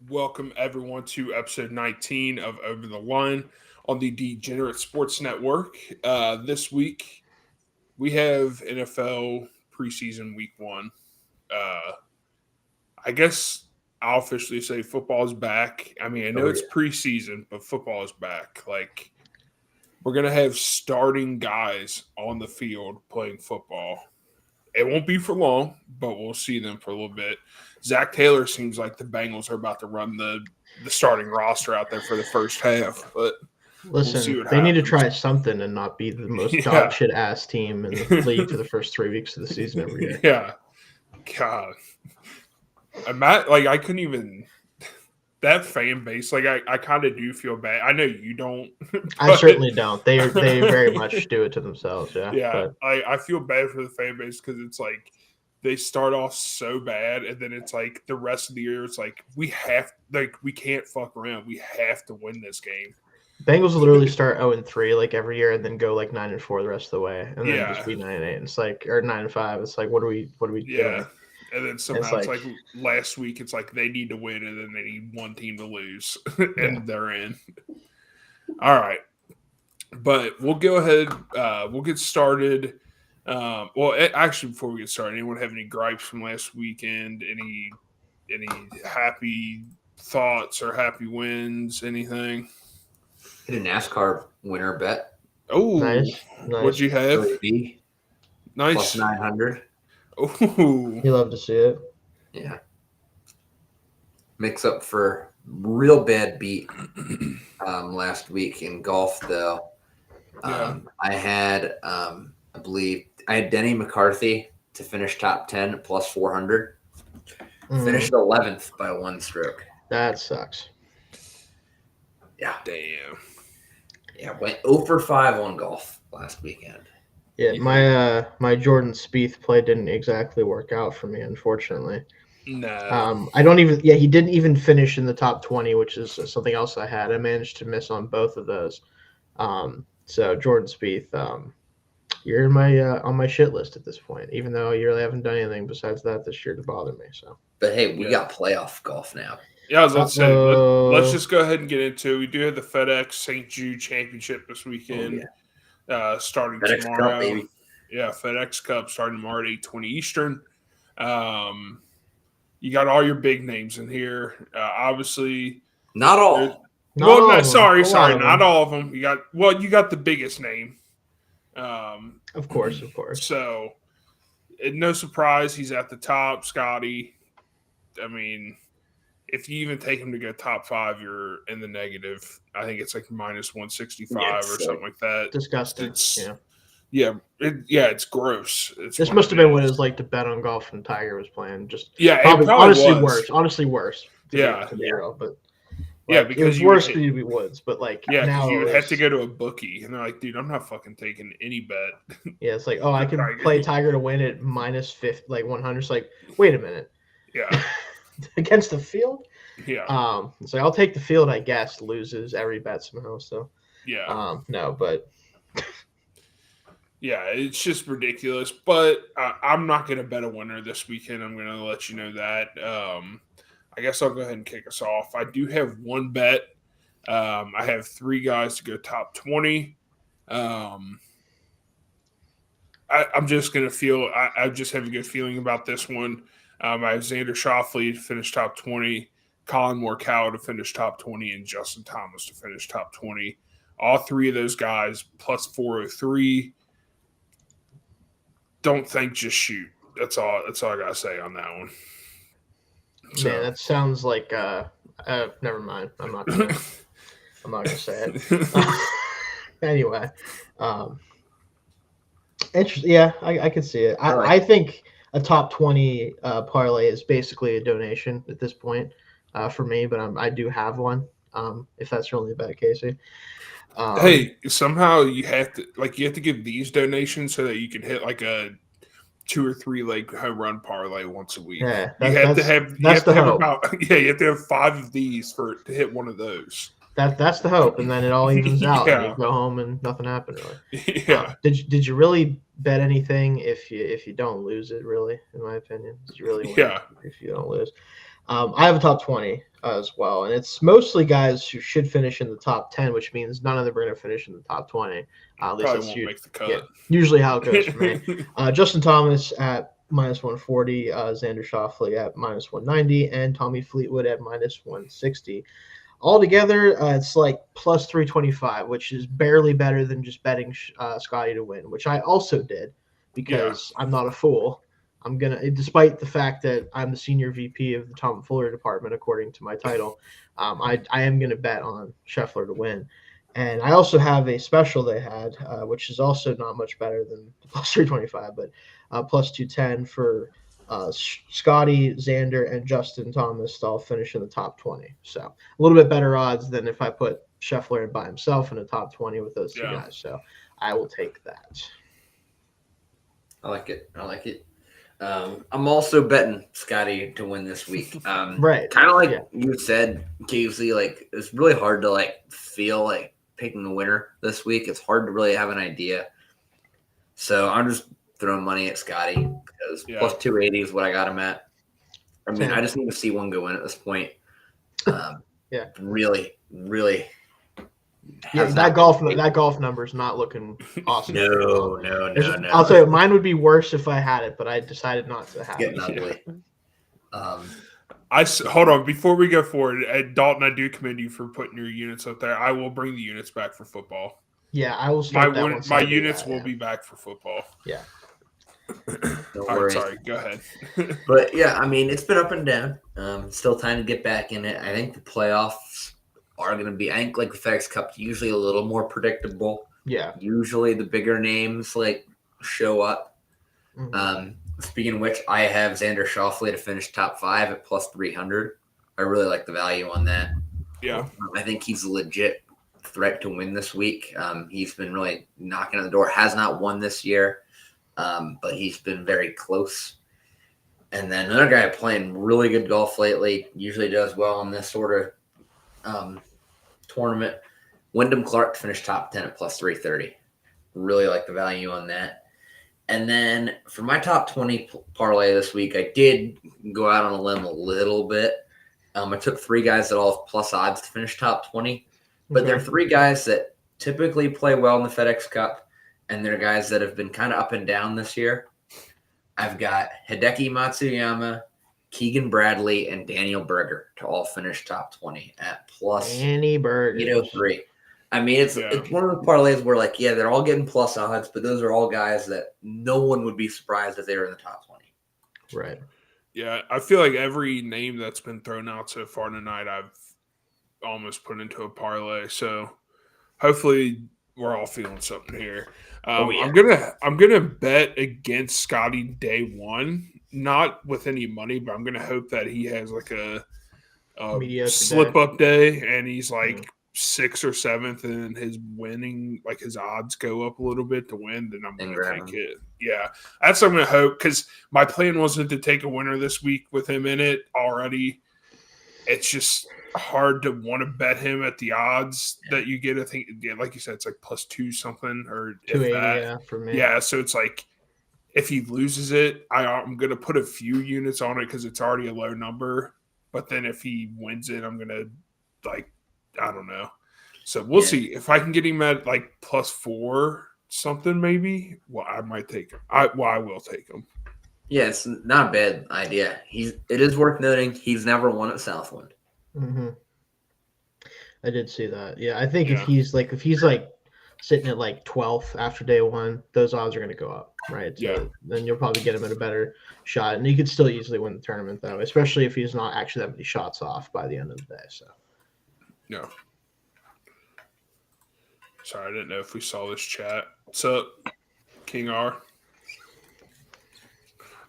welcome everyone to episode 19 of Over the Line on the Degenerate Sports Network. This week we have NFL preseason week one. Uh, I guess I'll officially say football is back. I mean, I know Oh it's yeah. preseason, but football is back. We're going to have starting guys on the field playing football. It won't be for long, but we'll see them for a little bit. Zach Taylor seems like the Bengals are about to run the starting roster out there for the first half, but we'll see Listen, what they need to happens. try something and not be the most dog Yeah. shit ass team in the league for the first 3 weeks of the season every year. Yeah. God. I couldn't even that fan base, I kind of do feel bad. I know you don't. I But certainly don't. They very much do it to themselves, yeah. yeah, But I feel bad for the fan base because it's like they start off so bad, and then it's like the rest of the year, it's like we can't fuck around. We have to win this game. Bengals literally start 0-3 like every year and then go like 9-4 the rest of the way and then just Yeah, be 9-8. It's like or 9-5. It's like what are we yeah. doing? And then And it's somehow it's like like last week, it's like they need to win, and then they need one team to lose, yeah. and they're in. All right, but we'll go ahead. We'll get started. Actually, before we get started, anyone have any gripes from last weekend? Any happy thoughts or happy wins? Anything? Hit a NASCAR winner bet. Oh, Nice. what'd you have? OAB Nice. plus 900. Oh, You love to see it. Yeah. Mix up for real bad beat last week in golf though. Yeah. I had I believe I had Denny McCarthy to finish top 10 plus 400. Finished 11th by one stroke. That sucks. Yeah. Damn. Yeah, went 0 for 5 on golf last weekend. Yeah, my Jordan Spieth play didn't exactly work out for me, unfortunately. No. I don't even. Yeah, he didn't even finish in the top 20, which is something else I had. I managed to miss on both of those. So Jordan Spieth, you're in my on my shit list at this point. Even though you really haven't done anything besides that this year to bother me. So. But hey, we Yeah. got playoff golf now. Yeah, I was about to say, Uh-oh. let's just go ahead and get into it. We do have the FedEx St. Jude Championship this weekend, starting FedEx tomorrow. Cup, baby. Yeah, FedEx Cup starting tomorrow at 8:20 Eastern. You got all your big names in here. Obviously, Not all. sorry, not all of them. You got the biggest name. Of course. So, no surprise, he's at the top, Scotty. I mean, if you even take him to go top 5, you're in the negative. I think it's like minus 165 or something like that. Disgusting. It's gross. This must have been what it was like to bet on golf when Tiger was playing. Just Yeah, probably, it probably honestly was. worse. Honestly worse. To be real, but because it was worse for you to be Woods. But now you would have to go to a bookie, and they're like, dude, I'm not fucking taking any bet. Yeah, it's like, oh, I can play Tiger to win at minus 50, like 100. It's like, wait a minute. Yeah. Against the field. Yeah. It's like I'll take the field. I guess loses every bet somehow. So yeah. No, but. Yeah, it's just ridiculous. But I'm not going to bet a winner this weekend. I'm going to let you know that. I guess I'll go ahead and kick us off. I do have one bet. I have 3 guys to go top 20. I'm just going to feel – I just have a good feeling about this one. I have Xander Schauffele to finish top 20, Colin Morikawa to finish top 20, and Justin Thomas to finish top 20. All 3 of those guys plus 403. Don't think, just shoot. That's all I gotta say on that one. So, man, that sounds like never mind. I'm not gonna say it. Anyway, interesting. Yeah, I can see it. I think a top 20 parlay is basically a donation at this point for me, but I do have one. If that's your only bet, Casey. Hey, somehow you have to give these donations so that you can hit like a 2 or 3 leg home run parlay once a week. Yeah, you have to have 5 of these to hit one of those. That's the hope, and then it all evens out, and you go home and nothing happened really. Yeah. Did you really bet anything if you don't lose it? Really, in my opinion, did you really win if you don't lose? I have a top 20. as well. And it's mostly guys who should finish in the top 10, which means none of them are going to finish in the top 20. At least Probably won't make the cut. Usually how it goes for me. Justin Thomas at minus 140, Xander Schauffele at minus 190, and Tommy Fleetwood at minus 160. Altogether, it's like plus 325, which is barely better than just betting Scotty to win, which I also did because I'm not a fool. I'm gonna, despite the fact that I'm the senior VP of the Tom Fuller department, according to my title, I am gonna bet on Scheffler to win. And I also have a special they had, which is also not much better than the plus 325, but plus 210 for Scotty, Xander, and Justin Thomas to all finish in the top 20. So a little bit better odds than if I put Scheffler in by himself in the top 20 with those two guys. So I will take that. I like it. I'm also betting Scotty to win this week. Right. Kind of like you said, Casey, like it's really hard to like feel like picking the winner this week. It's hard to really have an idea. So I'm just throwing money at Scotty because plus 280 is what I got him at. I mean, I just need to see one go in at this point. Really, really. That golf number is not looking awesome. No. I'll tell you, mine would be worse if I had it, but I decided not to have it. Ugly. Hold on before we go forward. Dalton, I do commend you for putting your units up there. I will bring the units back for football. Yeah, I will start my units will be back for football. Yeah. Sorry, go ahead. But yeah, I mean, it's been up and down. Still time to get back in it. I think the playoffs are going to be, I think like the FedEx Cup, usually a little more predictable. Yeah. Usually the bigger names like show up. Mm-hmm. Speaking of which, I have Xander Schauffele to finish top 5 at plus 300. I really like the value on that. Yeah. I think he's a legit threat to win this week. He's been really knocking on the door. Has not won this year, but he's been very close. And then another guy playing really good golf lately, usually does well in this sort of tournament. Wyndham Clark finished top 10 at plus 330. Really like the value on that. And then for my top 20 parlay this week, I did go out on a limb a little bit. I took 3 guys that all have plus odds to finish top 20. But they're 3 guys that typically play well in the FedEx Cup, and they're guys that have been kind of up and down this year. I've got Hideki Matsuyama, Keegan Bradley, and Daniel Berger to all finish top 20 at plus 803. I mean, it's one of the parlays where, like, they're all getting plus odds, but those are all guys that no one would be surprised if they were in the top 20. Right. Yeah, I feel like every name that's been thrown out so far tonight, I've almost put into a parlay. So hopefully we're all feeling something here. I'm gonna bet against Scotty day one, not with any money, but I'm gonna hope that he has like a slip up day and he's like 6th or 7th and his winning, like his odds go up a little bit to win, then I'm gonna take it. Yeah, that's what I'm gonna hope, because my plan wasn't to take a winner this week with him in it already. It's just hard to want to bet him at the odds that you get. I think, like you said, it's like plus 2 something or 280 for me. Yeah, so it's like if he loses it, I'm going to put a few units on it because it's already a low number. But then if he wins it, I'm going to, like, I don't know. So we'll see. If I can get him at like plus 4 something maybe, well, I might take him. I will take him. Yeah, it's not a bad idea. It is worth noting he's never won at Southwind. Mm-hmm. I did see that. Yeah, I think if he's sitting at like 12th after day one, those odds are going to go up, right? So then you'll probably get him at a better shot, and he could still easily win the tournament though, especially if he's not actually that many shots off by the end of the day. So. No. Sorry, I didn't know if we saw this chat. What's up, King R?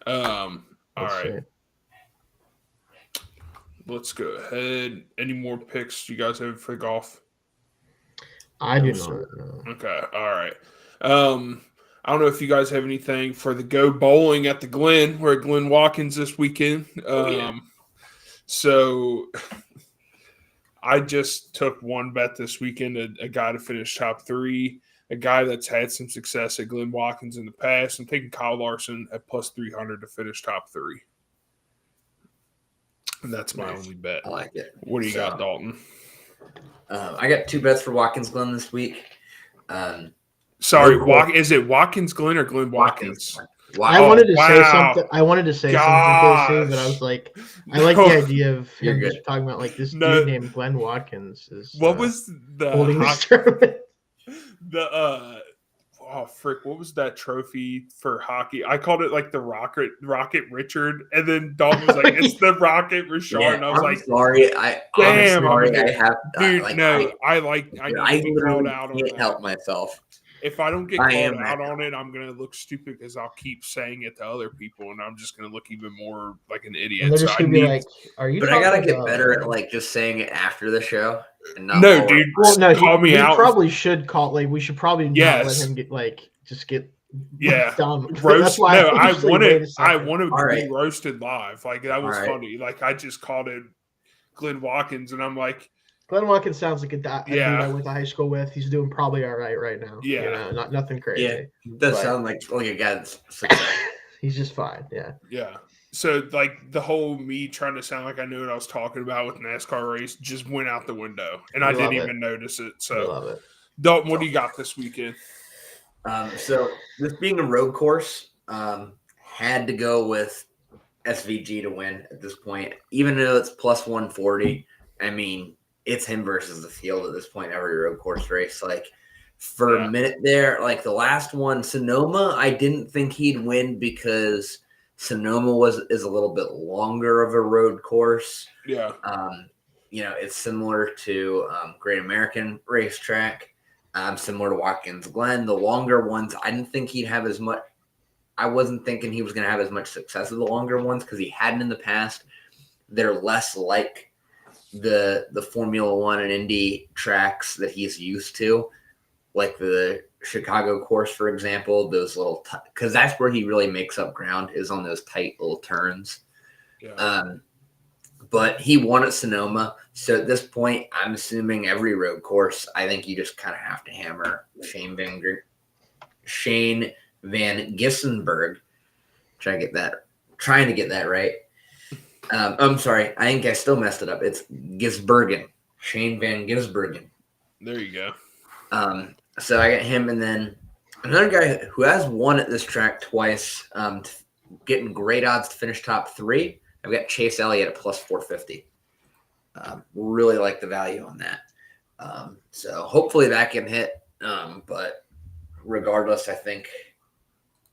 All right. Let's go ahead. Any more picks you guys have for golf? I do not. No. Okay. All right. I don't know if you guys have anything for the Go Bowling at the Glen. We're at Glen Watkins this weekend. So I just took one bet this weekend, a guy to finish top 3, a guy that's had some success at Glen Watkins in the past. I'm taking Kyle Larson at plus 300 to finish top 3. And that's my only bet. I like it. What do you got, Dalton? I got 2 bets for Watkins Glen this week. Sorry, is it Watkins Glen or Glenn Watkins? I wanted to say something. I wanted to say something, Casey, but I was like, I like the idea of him just talking about like this dude named Glenn Watkins is. What was the holding this tournament? What was that trophy for hockey? I called it like the Rocket Richard, and then Dalton was like, "It's the Rocket Richard," and I was like, "Sorry, I literally can't help myself. If I don't get called out on it, I'm going to look stupid because I'll keep saying it to other people, and I'm just going to look even more like an idiot." And they're just going to be like, "Are you?" But I got to get better at like just saying it after the show. And not no, dude. Well, no, call me out. Probably should call. Like, we should probably not let him get dumb. Roast. Why I want to All be roasted live. Like that was funny. Like I just called it Glenn Watkins, and I'm like, Glenn Watkins sounds like a dude I went to high school with. He's doing probably all right now. Yeah, nothing crazy. Yeah, does sound like a guy that's he's just fine. Yeah. Yeah. So like the whole me trying to sound like I knew what I was talking about with NASCAR race just went out the window, and I didn't even notice it. So, I love it. Dalton, what do you got this weekend? So this being a road course, had to go with SVG to win at this point, even though it's plus 140. I mean, it's him versus the field at this point. Every road course race, like for a minute there, like the last one, Sonoma, I didn't think he'd win because Sonoma is a little bit longer of a road course. Yeah. It's similar to Great American Racetrack. Similar to Watkins Glen. The longer ones, I didn't think he'd have as much. I wasn't thinking he was going to have as much success as the longer ones because he hadn't in the past. They're less like the Formula One and Indy tracks that he's used to, like the Chicago course, for example. Those little because that's where he really makes up ground is on those tight little turns. Yeah. But he won at Sonoma. So at this point, I'm assuming every road course, I think you just kind of have to hammer Shane Van Gissenberg. Trying to get that right. I'm sorry. I think I still messed it up. It's Gisbergen. Shane Van Gisbergen. There you go. So I got him, and then another guy who has won at this track twice, getting great odds to finish top 3. I've got Chase Elliott at plus 450. Really like the value on that. So hopefully that can hit. But regardless, I think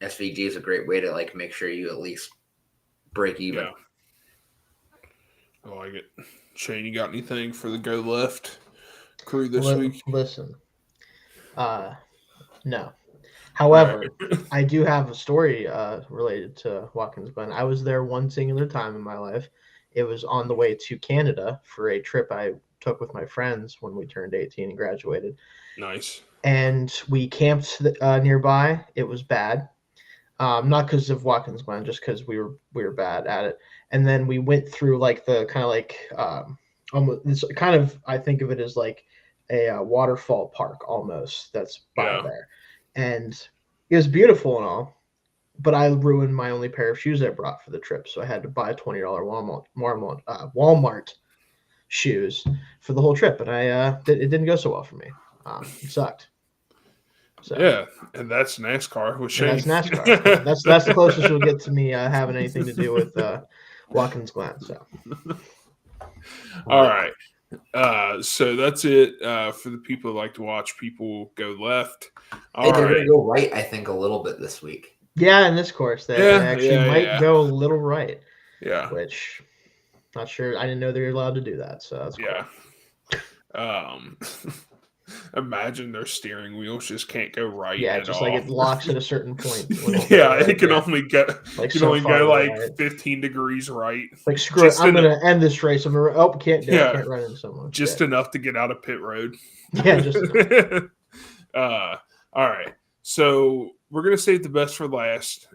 SVG is a great way to like make sure you at least break even. Yeah. I like it. Shane, you got anything for the Go Left crew this week? Listen. No. However, I do have a story related to Watkins Glen. I was there one singular time in my life. It was on the way to Canada for a trip I took with my friends when we turned 18 and graduated. Nice. And we camped nearby. It was bad. Not because of Watkins Glen, just because we were bad at it. And then we went through like the kind of like almost it's kind of I think of it as like a waterfall park almost that's by there. And it was beautiful and all, but I ruined my only pair of shoes I brought for the trip, so I had to buy $20 Walmart shoes for the whole trip, and it didn't go so well for me. It sucked. So, yeah, and that's NASCAR. That's NASCAR. that's the closest you'll get to me having anything to do with Watkins Glen. So, all right. So that's it for the people who like to watch people go left. They're going to go right, I think, a little bit this week. Yeah, in this course, they actually might go a little right. Yeah. Which, not sure. I didn't know they were allowed to do that. So that's cool. Imagine their steering wheels just can't go right. Yeah, just all. like it locks at a certain point. It can only go like right. 15 degrees right. Like screw it, I'm gonna end this race. I'm gonna can't do it. Can't run into someone. Just enough to get out of pit road. Yeah, just enough. All right. So we're gonna save the best for last.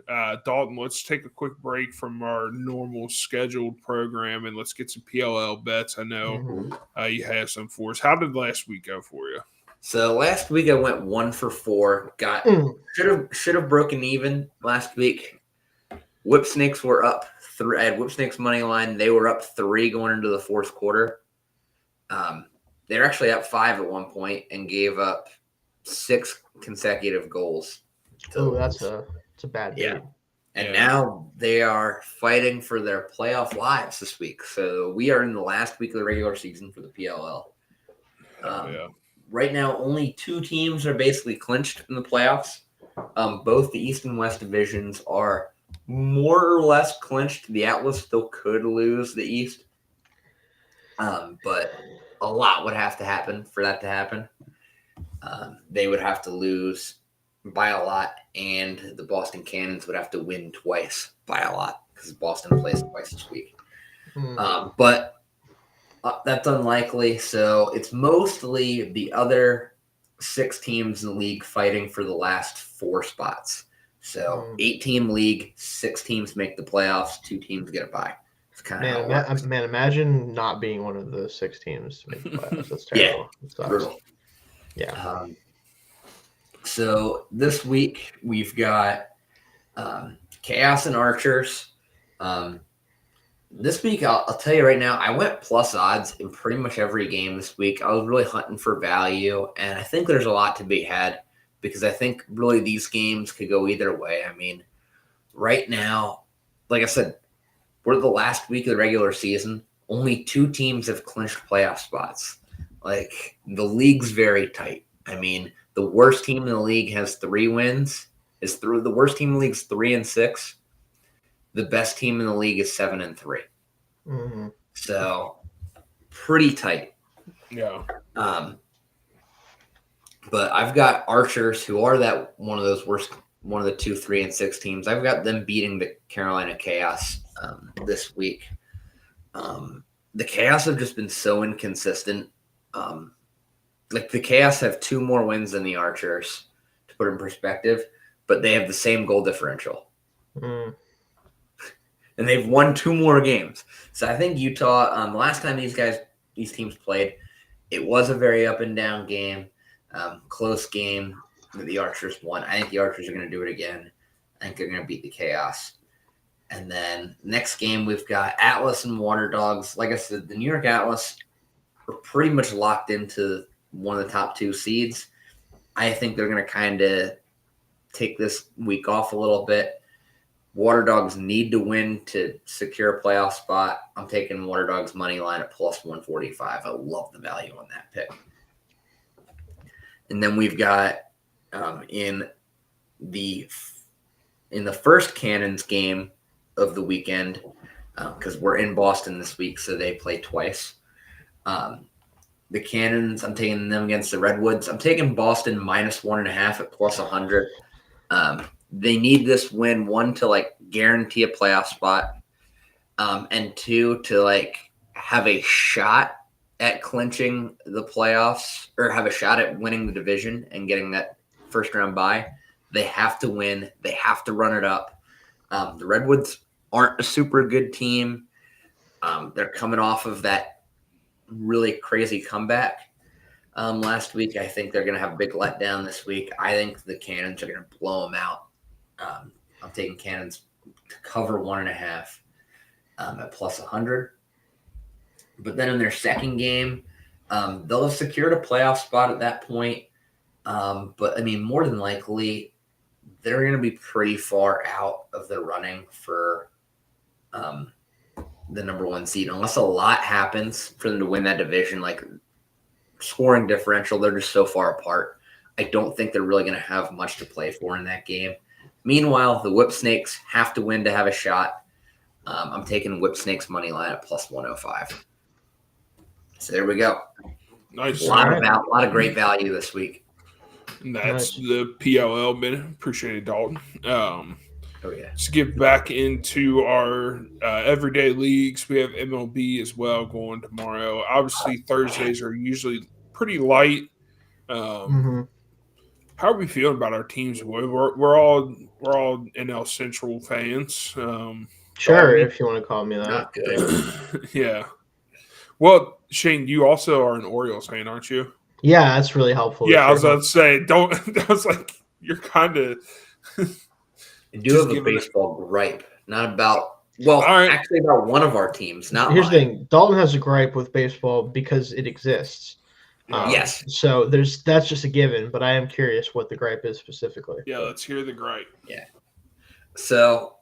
Dalton, let's take a quick break from our normal scheduled program and let's get some PLL bets. I know you have some for us. How did last week go for you? So last week I went 1 for 4. Should have broken even last week. Whip Snakes were up 3. I had Whip Snakes money line. They were up 3 going into the fourth quarter. They were actually up 5 at one point and gave up 6 consecutive goals. Oh, that's a bad beat. Yeah. And now they are fighting for their playoff lives this week. So we are in the last week of the regular season for the PLL. Right now, only 2 teams are basically clinched in the playoffs. Both the East and West divisions are more or less clinched. The Atlas still could lose the East. But a lot would have to happen for that to happen. They would have to lose by a lot, and the Boston Cannons would have to win twice by a lot because Boston plays twice this week. But that's unlikely. So it's mostly the other 6 teams in the league fighting for the last 4 spots. So 8-team league, 6 teams make the playoffs, 2 teams get a bye. It's kind of man, imagine not being one of the 6 teams to make the playoffs. That's terrible. Yeah, brutal. Yeah. So this week we've got Chaos and Archers. This week, I'll tell you right now, I went plus odds in pretty much every game this week. I was really hunting for value, and I think there's a lot to be had because I think really these games could go either way. I mean, right now, like I said, we're the last week of the regular season. Only 2 teams have clinched playoff spots. Like, the league's very tight. I mean, the worst team in the league has 3 wins. The worst team in the league is 3-6. The best team in the league is 7-3. Mm-hmm. So pretty tight. Yeah. But I've got Archers, who are one of the 2 3-6 teams. I've got them beating the Carolina Chaos this week. The Chaos have just been so inconsistent. Like the Chaos have 2 more wins than the Archers, to put it in perspective, but they have the same goal differential. And they've won 2 more games. So I think Utah, the last time these teams played, it was a very up and down game, close game that the Archers won. I think the Archers are going to do it again. I think they're going to beat the Chaos. And then next game, we've got Atlas and Water Dogs. Like I said, the New York Atlas are pretty much locked into one of the top 2 seeds. I think they're going to kind of take this week off a little bit. Water Dogs need to win to secure a playoff spot. I'm taking Water Dogs money line at plus 145. I love the value on that pick. And then we've got in the first Cannons game of the weekend, because we're in Boston this week, so they play twice. The Cannons, I'm taking them against the Redwoods. I'm taking Boston minus 1.5 at plus 100. They need this win, 1, to guarantee a playoff spot, and 2, to have a shot at clinching the playoffs or have a shot at winning the division and getting that first round bye. They have to win. They have to run it up. The Redwoods aren't a super good team. They're coming off of that really crazy comeback last week. I think they're going to have a big letdown this week. I think the Cannons are going to blow them out. I'm taking Cannons to cover 1.5 at plus 100. But then in their second game, they'll have secured a playoff spot at that point. But, I mean, more than likely, they're going to be pretty far out of the running for the number 1 seed. Unless a lot happens for them to win that division, like scoring differential, they're just so far apart. I don't think they're really going to have much to play for in that game. Meanwhile, the Whip Snakes have to win to have a shot. I'm taking Whip Snakes money line at plus 105. So there we go. Nice. A lot of great value this week. And that's the PLL minute. Appreciate it, Dalton. Oh, yeah. Let's get back into our everyday leagues. We have MLB as well going tomorrow. Obviously, Thursdays are usually pretty light. How are we feeling about our teams? We're all NL Central fans. Sure, if you want to call me that. Not good. Yeah. Well, Shane, you also are an Orioles fan, aren't you? Yeah, that's really helpful. Yeah, I was about to say, I was like, you're kind of. I do have a baseball gripe, not about actually about one of our teams. Not Here's mine. the thing: Dalton has a gripe with baseball because it exists. Yes. So that's just a given, but I am curious what the gripe is specifically. Yeah, let's hear the gripe. Yeah. So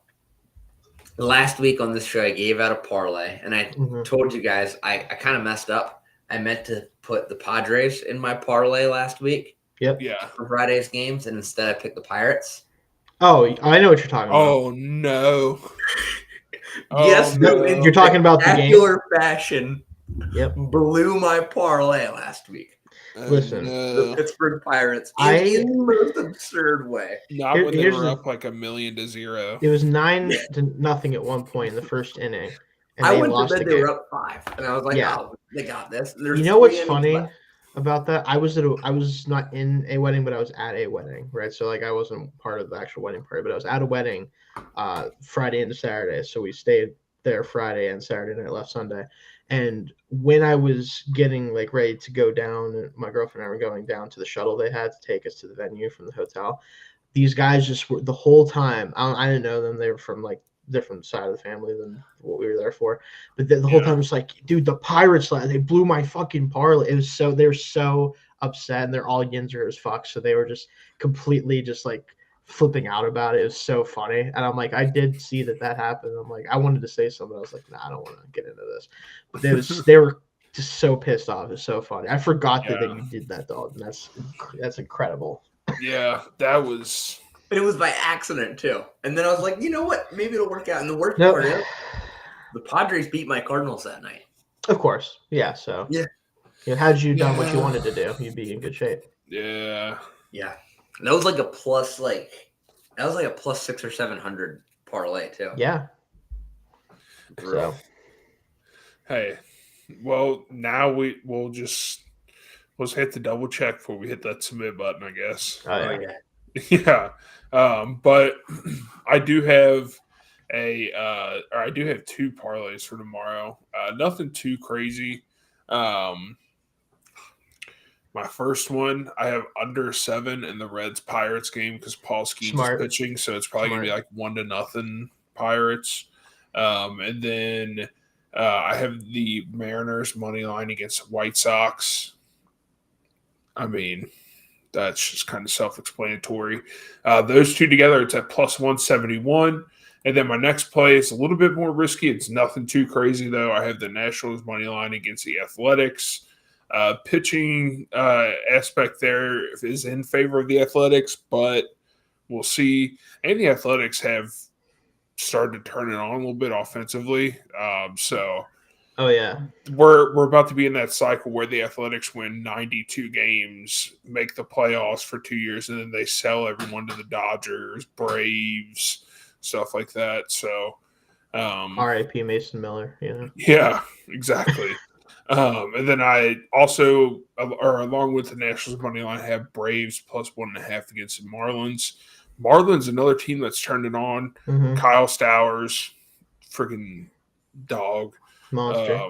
last week on this show, I gave out a parlay, and I told you guys I kind of messed up. I meant to put the Padres in my parlay last week. Yep. Yeah. For Friday's games, and instead I picked the Pirates. Oh, I know what you're talking about. Oh no. Yes, no. You're talking about the game. Spectacular fashion. Yep. Blew my parlay last week. Listen, the Pittsburgh Pirates in the most absurd way. Not when they were up like 1,000,000-0. It was 9-0 at one point in the first inning. And I they went lost to bed, the they game. were up 5. And I was like, oh, they got this. You know what's funny about that? I was not in a wedding, but I was at a wedding, right? So like I wasn't part of the actual wedding party, but I was at a wedding Friday into Saturday. So we stayed there Friday and Saturday night, left Sunday. And when I was getting like ready to go down, and my girlfriend and I were going down to the shuttle they had to take us to the venue from the hotel, these guys just were the whole time. I didn't know them. They were from like different side of the family than what we were there for. But the whole time it was like, dude, the Pirates, they blew my fucking parlay. It was they were so upset, and they're all Yinzer as fuck. So they were just completely just like flipping out about it. It was so funny. And I'm like, I did see that happened. I'm like, I wanted to say something. I was like, nah, I don't want to get into this. But they were just so pissed off. It was so funny. I forgot that you did that, dog. And that's incredible. Yeah, that was. And it was by accident too. And then I was like, you know what? Maybe it'll work out. And the worst part is, the Padres beat my Cardinals that night. Of course, yeah. So had you done what you wanted to do, you'd be in good shape. Yeah. Yeah. And that was like a plus 600 or 700 parlay too. Yeah. So. Hey, well, now we'll let's hit the double check before we hit that submit button, I guess. Oh, yeah. Yeah. But I do have I do have 2 parlays for tomorrow. Nothing too crazy. My first one, I have under 7 in the Reds Pirates game because Paul Skeens is pitching, so it's probably gonna be like 1-0 Pirates. And then I have the Mariners money line against White Sox. I mean, that's just kind of self-explanatory. Those 2 together, it's at plus 171. And then my next play is a little bit more risky. It's nothing too crazy, though. I have the Nationals money line against the Athletics. Pitching aspect there is in favor of the Athletics, but we'll see. And the Athletics have started to turn it on a little bit offensively. Oh yeah, we're about to be in that cycle where the Athletics win 92 games, make the playoffs for 2 years, and then they sell everyone to the Dodgers, Braves, stuff like that. So, R.I.P. Mason Miller. Yeah, exactly. And then I also, along with the Nationals money line, have Braves plus 1.5 against the Marlins. Marlins, another team that's turned it on. Mm-hmm. Kyle Stowers, freaking dog. Monster.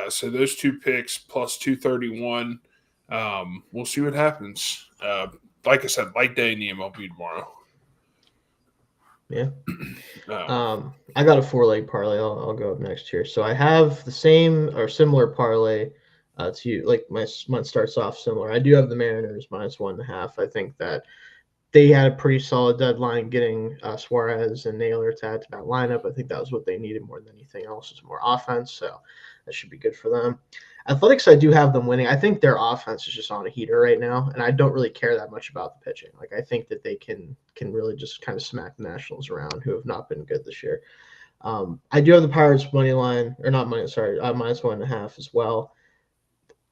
So those 2 picks plus 231. We'll see what happens. Like I said, light day in the MLB tomorrow. Yeah. I got a 4-leg parlay. I'll go up next here. So I have the same or similar parlay to you. Like my month starts off similar. I do have the Mariners minus 1.5. I think that they had a pretty solid deadline getting Suarez and Naylor to add to that lineup. I think that was what they needed more than anything else, is more offense. So that should be good for them. Athletics, I do have them winning. I think their offense is just on a heater right now, and I don't really care that much about the pitching. Like, I think that they can really just kind of smack the Nationals around, who have not been good this year. I do have the Pirates money line, or not money, sorry, minus 1.5 as well.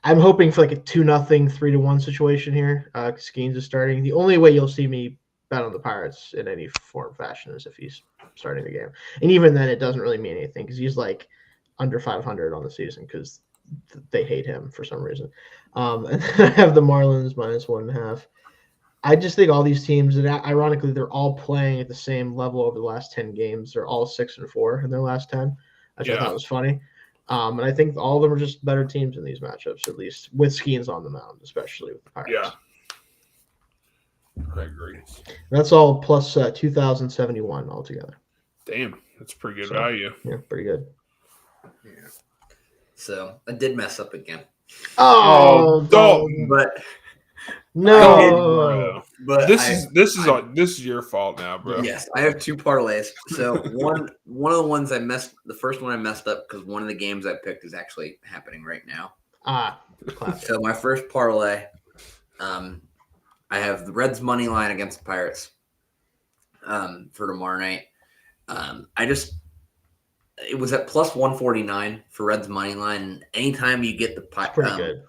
I'm hoping for like a 2-0, 3-1 situation here. Skeens is starting. The only way you'll see me bet on the Pirates in any form or fashion is if he's starting the game. And even then, it doesn't really mean anything because he's like under 500 on the season because they hate him for some reason. And I have the Marlins minus 1.5. I just think all these teams, and ironically, they're all playing at the same level over the last 10 games. They're all 6-4 in their last 10, which I thought was funny. And I think all of them are just better teams in these matchups, at least with Skeens on the mound, especially with the Pirates. Yeah. I agree. That's all plus 2,071 altogether. Damn, that's pretty good So, value. Yeah, pretty good. Yeah. So I did mess up again. Oh, Dalton. But no. but This is your fault now, bro. Yes, I have 2 parlays. So one of the ones the first one I messed up because one of the games I picked is actually happening right now. Classic. So my first parlay, I have the Reds money line against the Pirates for tomorrow night. It was at plus 149 for Reds money line. Anytime you get the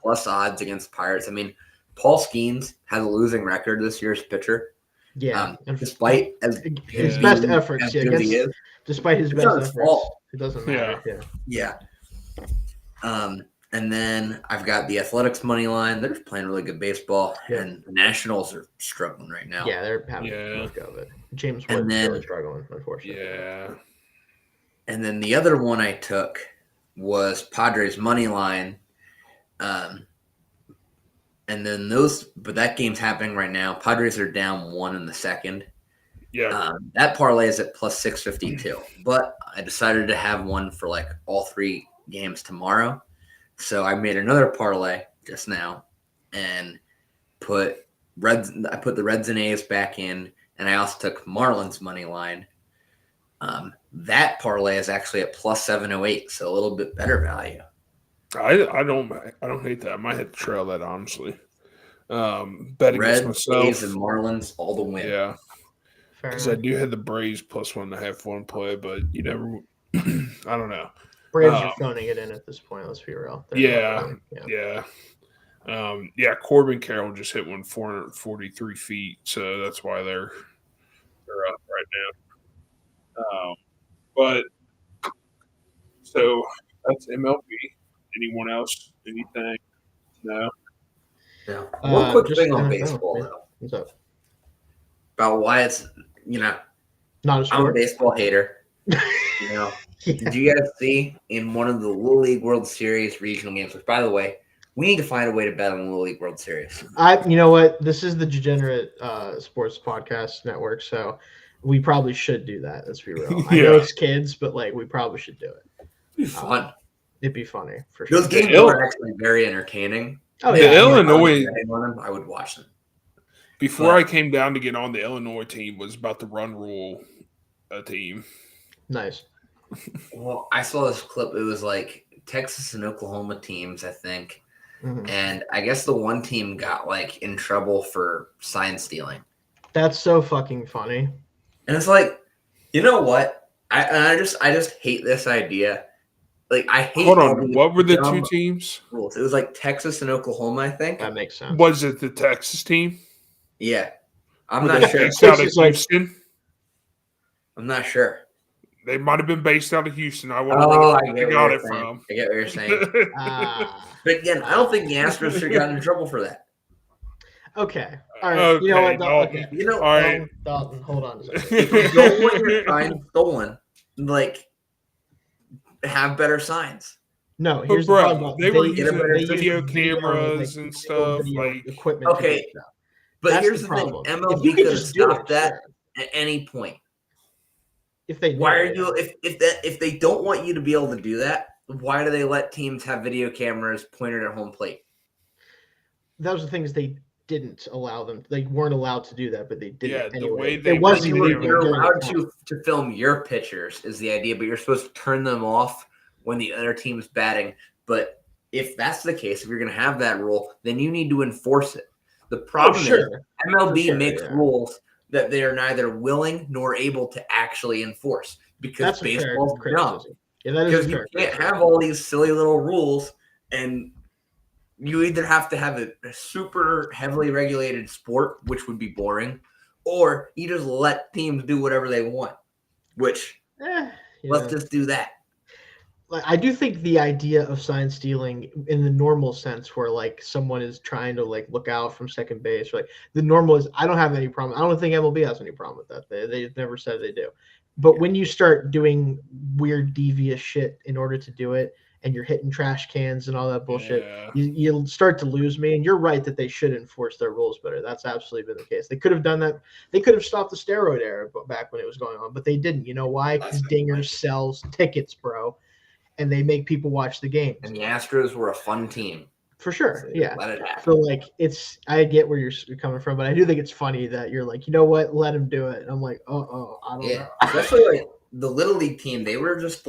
plus odds against the Pirates, I mean, Paul Skeens has a losing record this year as pitcher. Yeah, despite his best efforts, despite his best efforts, it doesn't matter. Yeah. And then I've got the Athletics money line. They're playing really good baseball, and the Nationals are struggling right now. Yeah, they're having a look of it. James Wood's really struggling, unfortunately. Yeah. And then the other one I took was Padres money line. And then but that game's happening right now. Padres are down 1 in the second. Yeah. That parlay is at plus 652. But I decided to have one for like all 3 games tomorrow. So I made another parlay just now and I put the Reds and A's back in, and I also took Marlins money line. That parlay is actually at plus 708, so a little bit better value. I don't hate that. I might have to trail that, honestly. Betting Reds, myself. A's, and Marlins all the win. Yeah. Because I do have the Braves plus 1.5 play, but you never – I don't know. Braves are phoning it in at this point, let's be real. Yeah. Corbin Carroll just hit one 443 feet, so that's why they're up right now. But so that's MLB. Anyone else? Anything? No. Yeah. One quick thing on baseball, though. What's up? About why it's not a sport. I'm a baseball hater. Did you guys see in one of the Little League World Series regional games? Which, by the way, we need to find a way to bet on the Little League World Series. You know what? This is the Degenerate Sports Podcast Network, so we probably should do that. Let's be real. I know it's kids, but we probably should do it. It'd be fun. It'd be funny for sure. Those games are actually very entertaining. Oh yeah, Illinois. I would watch them. Before I came down to get on, the Illinois team was about to run rule a team. Nice. Well, I saw this clip. It was like Texas and Oklahoma teams, I think. Mm-hmm. And I guess the one team got in trouble for sign stealing. That's so fucking funny. And it's like, you know what? I just hate this idea. I hate. Hold on. What were the 2 teams? Rules. It was Texas and Oklahoma, I think. That makes sense. Was it the Texas team? Yeah. I'm not sure. Based out of Houston? I'm not sure. They might have been based out of Houston. I wonder where they got it from. I get what you're saying. But again, I don't think the Astros should have gotten in trouble for that. Okay. All right. Okay. You know what, Dalton? Okay. All right. Dalton, hold on a second. If you don't want your sign stolen, have better signs. No, here's the problem. They were using video cameras and stuff. Equipment. Okay. But here's the thing. MLB could have stopped that at any point. If they if they don't want you to be able to do that, why do they let teams have video cameras pointed at home plate? Those are things they didn't allow them. They weren't allowed to do that, but they did it anyway. The way they you're allowed to film your pitchers is the idea, but you're supposed to turn them off when the other team's batting. But if that's the case, if you're going to have that rule, then you need to enforce it. The problem is MLB makes rules that they are neither willing nor able to actually enforce because baseball's dumb. Yeah, that is because you can't have all these silly little rules, and you either have to have a super heavily regulated sport, which would be boring, or you just let teams do whatever they want, which let's just do that. I do think the idea of sign stealing in the normal sense where someone is trying to look out from second base, the normal is I don't have any problem. I don't think MLB has any problem with that. They've never said they do. But when you start doing weird devious shit in order to do it, and you're hitting trash cans and all that bullshit, Yeah. you'll start to lose me. And you're right that they should enforce their rules better. That's absolutely been the case. They could have done that. They could have stopped the steroid era back when it was going on, but they didn't. You know why? Because Dinger sells tickets, bro, and they make people watch the games. And the Astros were a fun team. For sure, So yeah. let it happen. So like, I get where you're coming from, but I do think it's funny that you're like, you know what, let him do it. And I'm like, I don't know. Especially like the Little League team, they just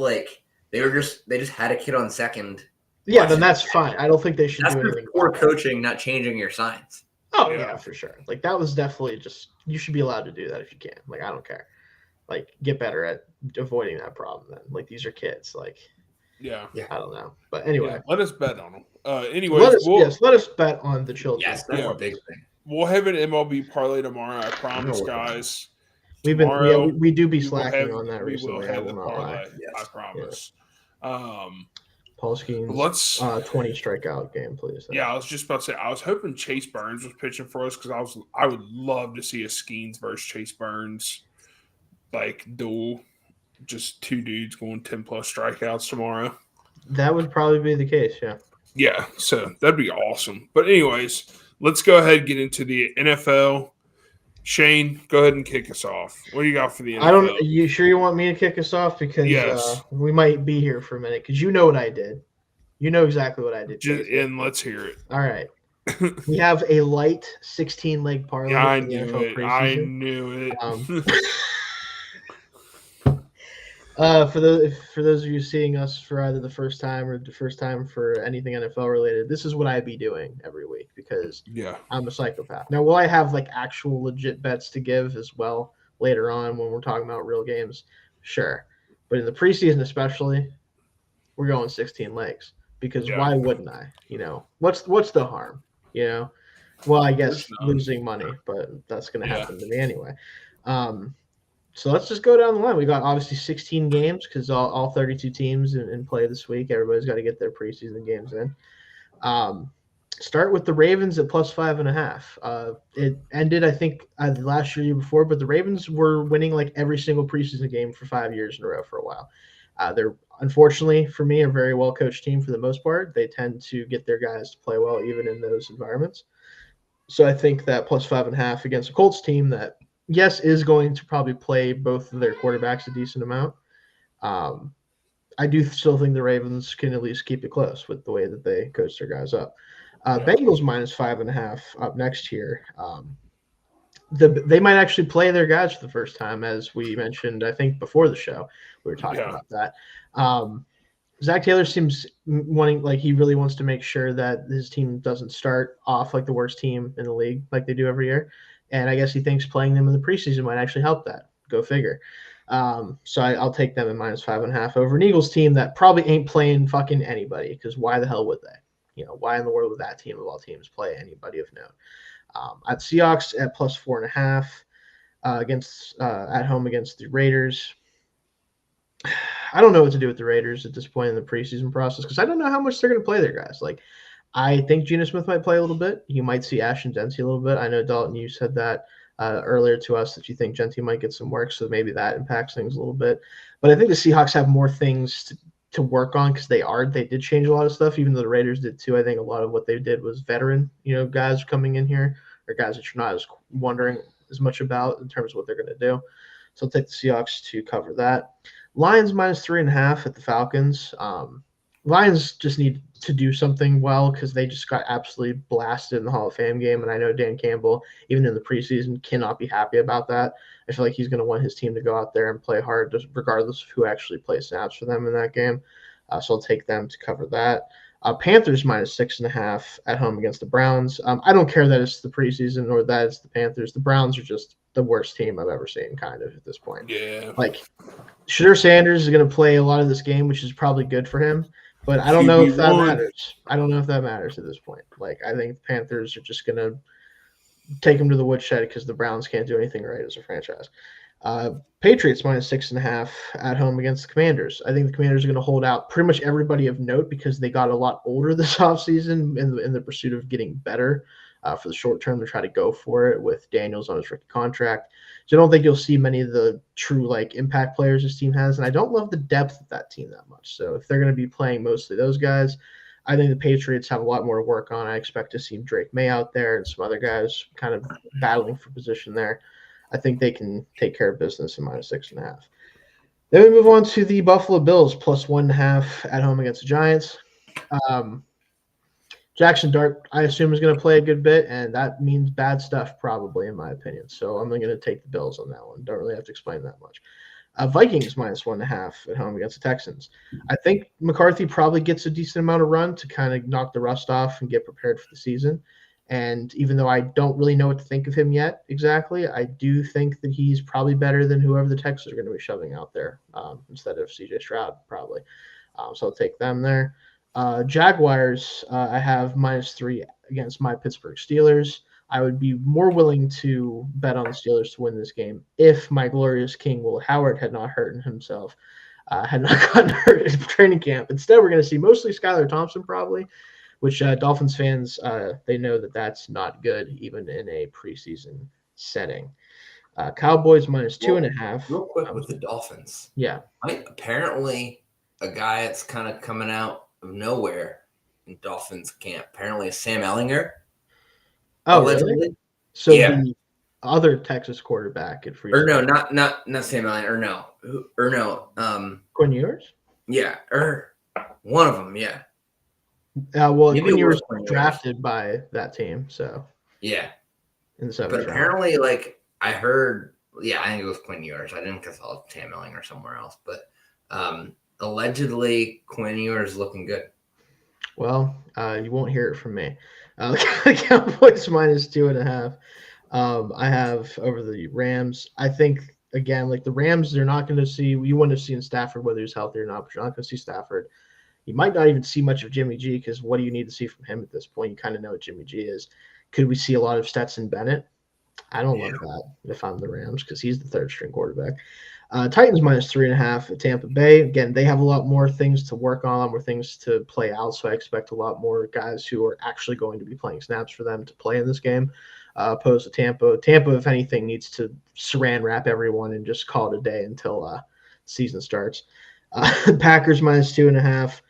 had a kid on second. Yeah, then that's fine. I don't think they should do anything. Poor coaching, not changing your signs. Oh yeah, for sure. Like that was definitely just, you should be allowed to do that if you can. Like I don't care. Like get better at avoiding that problem then. Like these are kids. Like yeah. I don't know. But anyway. Let us bet on them. Anyways, let us bet on the children. Yes, that's a big thing. We'll have an MLB parlay tomorrow. I promise, guys. We do be slacking on that recently. We will have the parlay. I promise. Paul Skeens, 20 strikeout game, please. Yeah, I was just about to say, I was hoping Chase Burns was pitching for us because I would love to see a Skeens versus Chase Burns like duel. Just two dudes going 10+ strikeouts tomorrow. That would probably be the case, yeah. Yeah, so that'd be awesome. But anyways, let's go ahead and get into the NFL. Shane, go ahead and kick us off. What do you got for the NFL? You sure you want me to kick us off? Because we might be here for a minute. Because you know what I did. You know exactly what I did. And let's hear it. All right. We have a light 16-leg parlay. Yeah, I knew it. I knew it. For those of you seeing us for either the first time or the first time for anything NFL related, this is what I'd be doing every week because I'm a psychopath. Now, will I have like actual legit bets to give as well later on when we're talking about real games? Sure. But in the preseason especially, we're going 16 legs because why wouldn't I? You know, what's the harm? You know? Well, I guess losing money, but that's going to happen to me anyway. So let's just go down the line. We got obviously 16 games because all 32 teams in play this week. Everybody's got to get their preseason games in. Start with the Ravens at +5.5. It ended, I think, last year before, but the Ravens were winning like every single preseason game for 5 years in a row for a while. They're, unfortunately for me, a very well-coached team for the most part. They tend to get their guys to play well even in those environments. So I think that +5.5 against a Colts team that, yes, is going to probably play both of their quarterbacks a decent amount. I do still think the Ravens can at least keep it close with the way that they coach their guys up. Bengals -5.5 up next year. They might actually play their guys for the first time, as we mentioned, I think, before the show. We were talking about that. Zach Taylor seems wanting, like, he really wants to make sure that his team doesn't start off like the worst team in the league like they do every year. And I guess he thinks playing them in the preseason might actually help that. Go figure. So I'll take them at -5.5 over an Eagles team that probably ain't playing fucking anybody because why the hell would they? You know, why in the world would that team of all teams play anybody of note? At Seahawks at +4.5 at home against the Raiders. I don't know what to do with the Raiders at this point in the preseason process because I don't know how much they're going to play their guys. Like, I think Geno Smith might play a little bit. You might see Ashton Dempsey a little bit. I know, Dalton, you said that earlier to us that you think Gentry might get some work, so maybe that impacts things a little bit. But I think the Seahawks have more things to work on because they did change a lot of stuff, even though the Raiders did too. I think a lot of what they did was veteran, guys coming in here or guys that you're not as wondering as much about in terms of what they're going to do. So I'll take the Seahawks to cover that. Lions -3.5 at the Falcons. Lions just need to do something well because they just got absolutely blasted in the Hall of Fame game. And I know Dan Campbell, even in the preseason, cannot be happy about that. I feel like he's going to want his team to go out there and play hard regardless of who actually plays snaps for them in that game. So I'll take them to cover that. Panthers -6.5 at home against the Browns. I don't care that it's the preseason or that it's the Panthers. The Browns are just the worst team I've ever seen, kind of, at this point. Yeah. Like, Shadur Sanders is going to play a lot of this game, which is probably good for him. But I don't know if that matters. I don't know if that matters at this point. Like, I think the Panthers are just going to take them to the woodshed because the Browns can't do anything right as a franchise. Patriots -6.5 at home against the Commanders. I think the Commanders are going to hold out pretty much everybody of note because they got a lot older this offseason in the pursuit of getting better for the short term to try to go for it with Daniels on his rookie contract. So I don't think you'll see many of the true like impact players this team has, and I don't love the depth of that team that much. So if they're going to be playing mostly those guys, I think the Patriots have a lot more to work on. I expect to see Drake May out there and some other guys kind of battling for position there. I think they can take care of business in -6.5. Then we move on to the Buffalo Bills +1.5 at home against the Giants. Jackson Dart, I assume, is going to play a good bit, and that means bad stuff probably, in my opinion. So I'm going to take the Bills on that one. Don't really have to explain that much. Vikings -1.5 at home against the Texans. I think McCarthy probably gets a decent amount of run to kind of knock the rust off and get prepared for the season. And even though I don't really know what to think of him yet exactly, I do think that he's probably better than whoever the Texans are going to be shoving out there instead of CJ Stroud, probably. So I'll take them there. Jaguars, I have -3 against my Pittsburgh Steelers. I would be more willing to bet on the Steelers to win this game if my glorious King Will Howard had not hurt himself, had not gotten hurt in training camp. Instead, we're going to see mostly Skylar Thompson probably, which Dolphins fans, they know that that's not good even in a preseason setting. Cowboys -2.5. Real quick with the Dolphins. Yeah. Apparently, a guy that's kind of coming out of nowhere in Dolphins camp, apparently is Sam Ellinger. Oh, really? So the other Texas quarterback at free. Or no, not Sam Ellinger. Or no. Quinn Ewers? Yeah, one of them. Yeah. Well, Quinn Ewers was drafted by that team, so yeah. In the 7th but apparently, like I heard, I think it was Quinn Ewers. I didn't get all Sam Ellinger somewhere else, but allegedly Quinn Ewers is looking good. Well, you won't hear it from me. Cowboys -2.5. I have over the Rams. I think, again, like the Rams, they're not going to see – you wouldn't have seen Stafford whether he's healthy or not, but you're not going to see Stafford. You might not even see much of Jimmy G because what do you need to see from him at this point? You kind of know what Jimmy G is. Could we see a lot of Stetson Bennett? I don't love that if I'm the Rams because he's the third-string quarterback. Titans -3.5 at Tampa Bay. Again, they have a lot more things to work on, a lot more things to play out. So I expect a lot more guys who are actually going to be playing snaps for them to play in this game, opposed to Tampa. Tampa, if anything, needs to saran wrap everyone and just call it a day until season starts. Packers -2.5.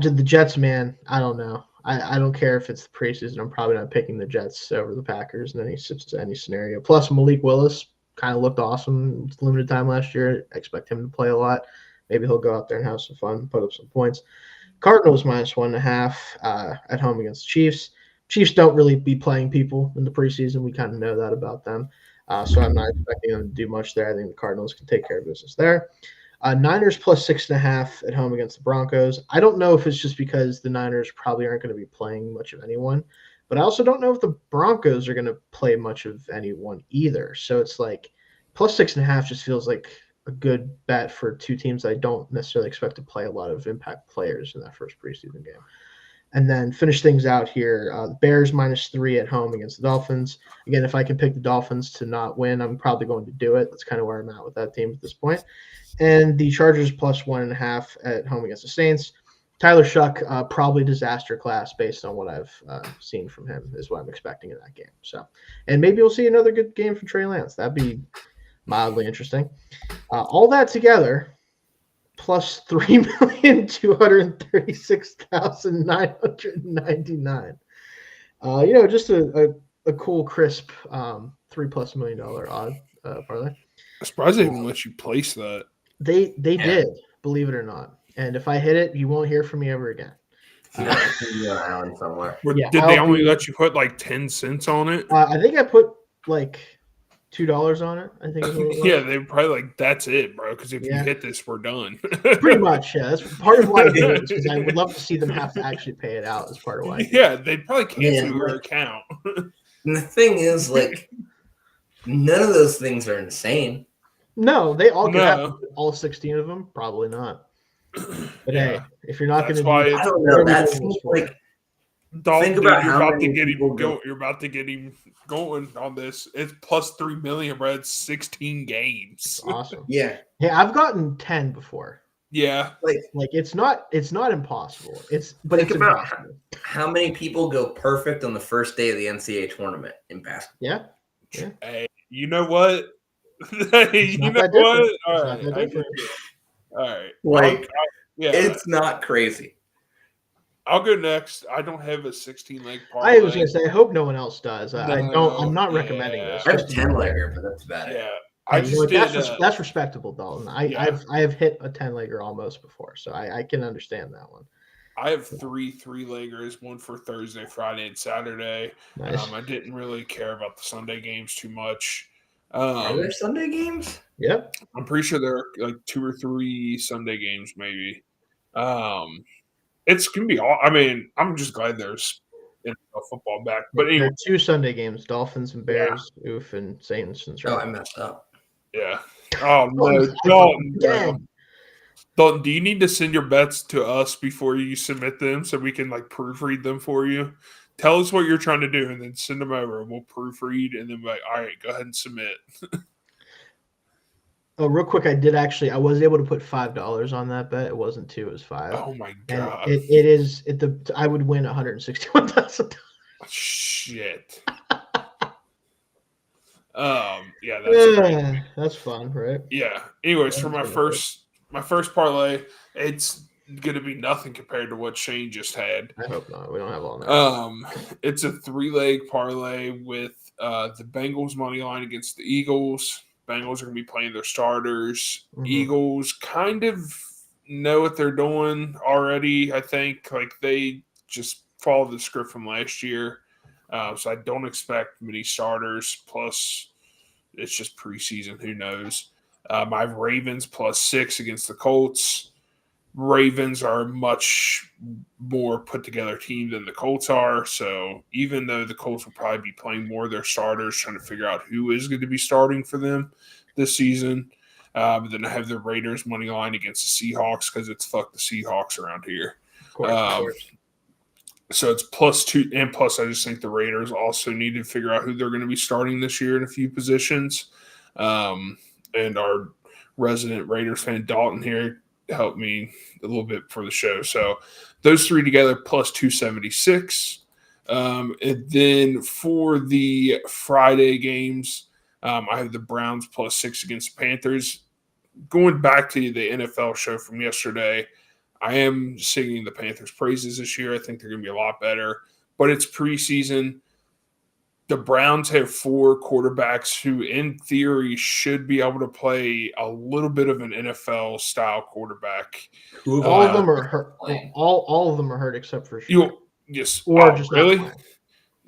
The Jets, man, I don't know. I don't care if it's the preseason. I'm probably not picking the Jets over the Packers in any scenario. Plus, Malik Willis kind of looked awesome. Limited time last year. I expect him to play a lot. Maybe he'll go out there and have some fun, put up some points. Cardinals -1.5 at home against the Chiefs. Chiefs don't really be playing people in the preseason. We kind of know that about them. So I'm not expecting them to do much there. I think the Cardinals can take care of business there. Niners +6.5 at home against the Broncos. I don't know if it's just because the Niners probably aren't going to be playing much of anyone, but I also don't know if the Broncos are going to play much of anyone either. So it's like +6.5 just feels like a good bet for two teams I don't necessarily expect to play a lot of impact players in that first preseason game. And then finish things out here, the Bears -3 at home against the Dolphins. Again, if I can pick the Dolphins to not win, I'm probably going to do it. That's kind of where I'm at with that team at this point. And the Chargers +1.5 at home against the Saints. Tyler Shuck, probably disaster class based on what I've seen from him is what I'm expecting in that game. So, and maybe we'll see another good game from Trey Lance. That'd be mildly interesting. All that together, +3,236,999. Just a cool, crisp $3+ million odd parlay. I'm surprised they even let you place that. They did, believe it or not. And if I hit it, you won't hear from me ever again. Island somewhere. Did they only let you put like 10 cents on it? I think I put like $2 on it. I think. Yeah, they were probably like, "That's it, bro." Because if you hit this, we're done. Pretty much, yeah. That's part of why I did it, because I would love to see them have to actually pay it out. As part of why. Yeah, they'd probably cancel your account. And the thing is, like, none of those things are insane. No, they all could have all 16 of them. Probably not. But hey, if you're not going to, I don't know. That seems like. Think about how you're about to get him going on this. It's +3 million, bro. It's 16 games. Awesome. Yeah. Hey, I've gotten 10 before. Yeah. Like it's not impossible. But Think it's about impossible. how many people go perfect on the first day of the NCAA tournament in basketball. Yeah. Hey, you know what? It's You not know that what? different. All It's right. not that I get different. it. All right. Like, yeah. it's not crazy. I'll go next. I don't have a 16-leg I was parlay. gonna say I hope no one else does. I'm not No, recommending this. I have a Just to be 10 clear. legger, but that's about it. Yeah. Hey, I you know just what? did. That's respectable, Dalton. Yeah. I have hit a 10-legger almost before, so I can understand that one. I have three-leggers, one for Thursday, Friday, and Saturday. Nice. I didn't really care about the Sunday games too much. Are there Sunday games? Yep. I'm pretty sure there are like 2 or 3 Sunday games, maybe. It's gonna be all. I mean, I'm just glad there's NFL football back. But There anyway, are 2 Sunday games: Dolphins and Bears. Oof, and Saints and Oh, I Chargers. messed up. yeah. Oh no, Dalton, Dalton, bro. again. Dalton, do you need to send your bets to us before you submit them so we can like proofread them for you? Tell us what you're trying to do and then send them over and we'll proofread and then be like, all right, go ahead and submit. Oh, real quick, I was able to put $5 on that bet. It wasn't 2, it was 5. Oh my And god. I would win $161,000. Shit. Yeah, That's fun, right? yeah. Anyways, for That's my first parlay, it's gonna be nothing compared to what Shane just had. I hope not. We don't have all night. It's a 3-leg parlay with the Bengals money line against the Eagles. Bengals are gonna be playing their starters. Mhm. Eagles kind of know what they're doing already. I think like they just followed the script from last year. So I don't expect many starters. Plus, it's just preseason. Who knows? I have Ravens +6 against the Colts. Ravens are a much more put together team than the Colts are. So even though the Colts will probably be playing more of their starters, trying to figure out who is going to be starting for them this season. But then I have the Raiders money line against the Seahawks because it's fuck the Seahawks around here. Of course. So it's +2, and plus I just think the Raiders also need to figure out who they're going to be starting this year in a few positions. And our resident Raiders fan, Dalton, here helped me a little bit for the show. So those 3 together +276. And then for the Friday games, I have the Browns +6 against the Panthers. Going back to the NFL show from yesterday, I am singing the Panthers' praises this year. I think they're going to be a lot better, but it's preseason. The Browns have 4 quarterbacks who, in theory, should be able to play a little bit of an NFL-style quarterback. All of them are hurt. All of them are hurt except for Yes. Or just really? not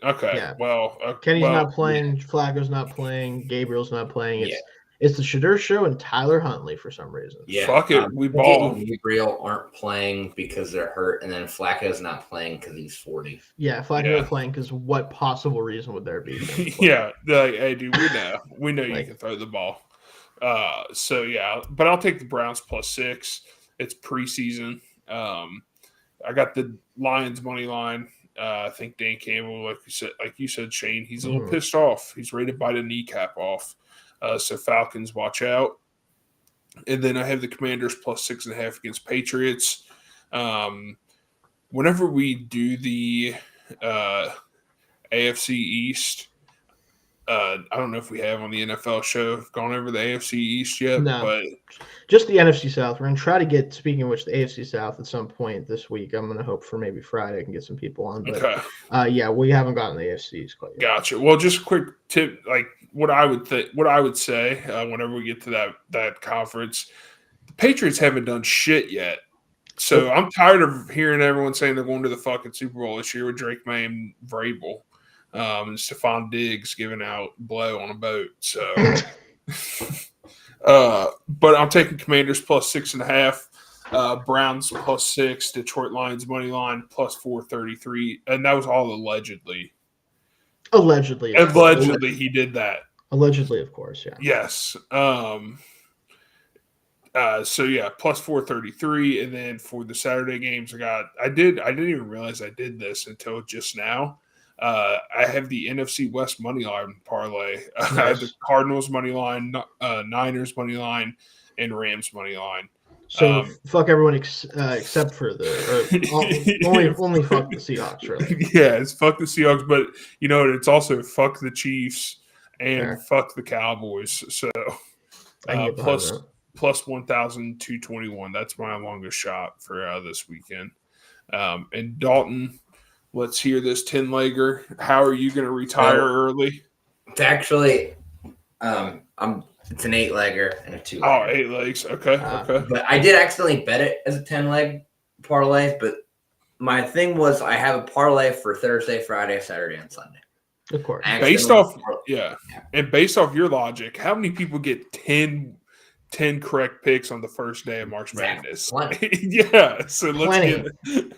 playing. Okay. Yeah. Well, Kenny's not playing. Flacco's not playing. Gabriel's not playing. Yeah. It's the Shadur Show and Tyler Huntley for some reason. Yeah. Fuck it. We ball. And Gabriel aren't playing because they're hurt, and then Flacco's not playing because he's 40. Yeah, Flacco's not playing because what possible reason would there be? Yeah. Like, hey, dude, we know you can throw the ball. So yeah, but I'll take the Browns +6. It's preseason. I got the Lions money line. I think Dan Campbell, like you said, Shane, he's a little pissed off. He's ready to bite a kneecap off. So Falcons, watch out. And then I have the Commanders +6.5 against Patriots. Whenever we do the AFC East, I don't know if we have on the NFL show gone over the AFC East yet, but just the NFC South. We're gonna try to get. Speaking of which, the AFC South at some point this week. I'm gonna hope for maybe Friday I can get some people on. But yeah, we haven't gotten the AFC East quite yet. Gotcha. Well, just a quick tip, like what I would say whenever we get to that conference, the Patriots haven't done shit yet. So I'm tired of hearing everyone saying they're going to the fucking Super Bowl this year with Drake May and Vrabel. And Stephon Diggs giving out blow on a boat. So, but I'm taking Commanders +6.5, Browns +6, Detroit Lions money line +433, and that was all allegedly. Allegedly, he did that. Allegedly, of course, yeah. Yes. So yeah, +433, and then for the Saturday games, I didn't even realize I did this until just now. I have the NFC West money line parlay. Nice. I have the Cardinals money line, Niners money line, and Rams money line. So fuck everyone except for only fuck the Seahawks, really. Yeah, it's fuck the Seahawks, but it's also fuck the Chiefs and Fair. fuck the Cowboys. So I can get behind that. plus 1,221. That's my longest shot for this weekend. And Dalton, let's hear this 10-legger. How are you going to retire early? It's actually, it's an 8-legger and a 2-legger. Oh, 8 legs. Okay. But I did accidentally bet it as a 10-leg parlay. But my thing was I have a parlay for Thursday, Friday, Saturday, and Sunday. Of course. Based off your logic, how many people get 10 correct picks on the first day of March Madness? Yeah. So let's get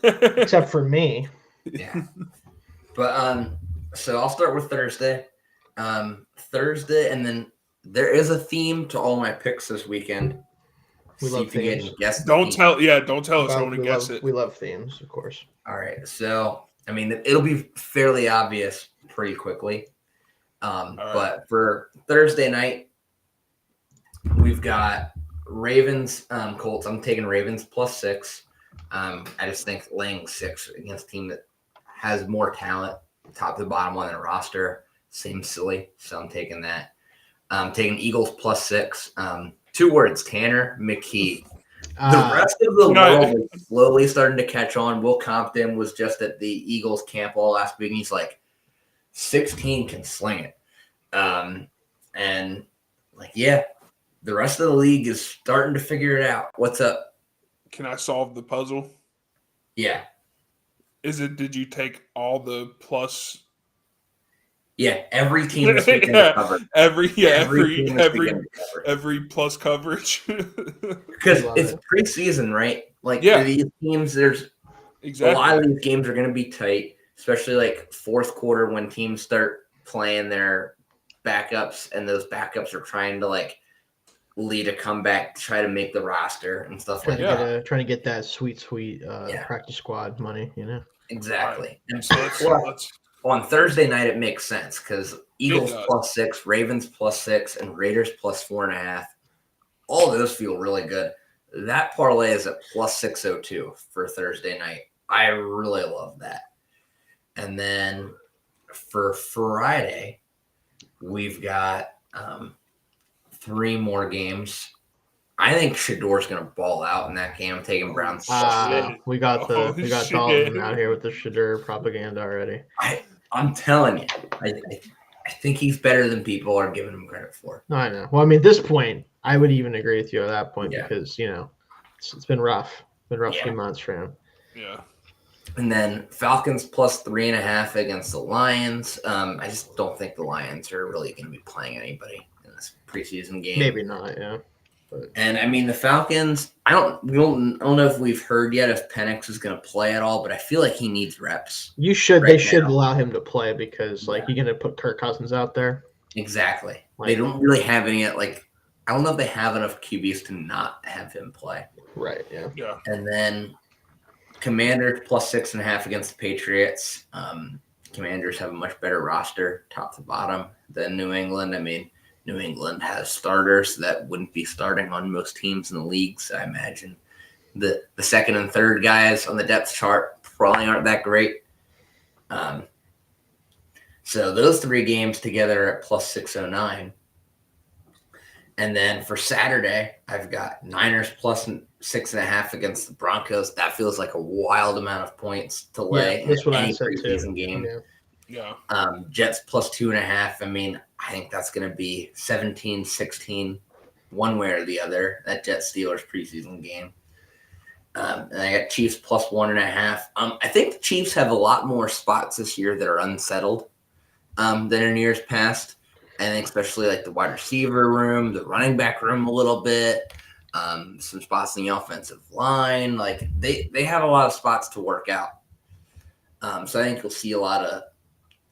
it. Except for me. Yeah. But so I'll start with Thursday. Thursday, and then there is a theme to all my picks this weekend. We love themes. Don't tell us. I want to guess it. We love themes, of course. All right. So, I mean, it'll be fairly obvious pretty quickly. But for Thursday night, we've got Ravens, Colts. I'm taking Ravens +6. I just think laying 6 against a team that has more talent, top to bottom on their roster, seems silly. So I'm taking that. I'm taking Eagles +6. 2 words, Tanner McKee. The rest of the world is slowly starting to catch on. Will Compton was just at the Eagles camp all last week, and he's like, 16 can sling it. And the rest of the league is starting to figure it out. What's up? Can I solve the puzzle? Yeah. Did you take all the plus? Yeah, every team this weekend is covered. Every plus coverage. Because it's preseason, right? Like these teams, there's a lot of these games are going to be tight, especially like fourth quarter when teams start playing their backups, and those backups are trying to like lead a comeback to try to make the roster and stuff like that. Trying to get that sweet practice squad money, Exactly. Right. So let's on Thursday night, it makes sense because Eagles +6, Ravens +6, and Raiders +4.5. All those feel really good. That parlay is at +602 for Thursday night. I really love that. And then for Friday, we've got 3 more games. I think Shador's going to ball out in that game. I'm taking Browns. We got Dalton out here with the Shador propaganda already. I'm telling you, I think he's better than people are giving him credit for. No, I know. Well, I mean, at this point, I would even agree with you at that point because it's been rough. Been rough few months for him. Yeah. And then Falcons +3.5 against the Lions. I just don't think the Lions are really going to be playing anybody in this preseason game. Maybe not, yeah. And I mean the Falcons. I don't know if we've heard yet if Penix is going to play at all, but I feel like he needs reps. They should allow him to play because you're going to put Kirk Cousins out there. Exactly. They don't really have any I don't know if they have enough QBs to not have him play. Right. Yeah. Yeah. And then Commanders +6.5 against the Patriots. Commanders have a much better roster, top to bottom, than New England. I mean, New England has starters that wouldn't be starting on most teams in the league. So I imagine the second and third guys on the depth chart probably aren't that great. So those 3 games together at +609. And then for Saturday, I've got Niners +6.5 against the Broncos. That feels like a wild amount of points to lay in any preseason game. Yeah. Jets +2.5. I mean, I think that's going to be 17-16, one way or the other. That Jets Steelers preseason game. And I got Chiefs +1.5. I think the Chiefs have a lot more spots this year that are unsettled than in years past. I think especially like the wide receiver room, the running back room a little bit, some spots in the offensive line. Like they have a lot of spots to work out. So I think you'll see a lot of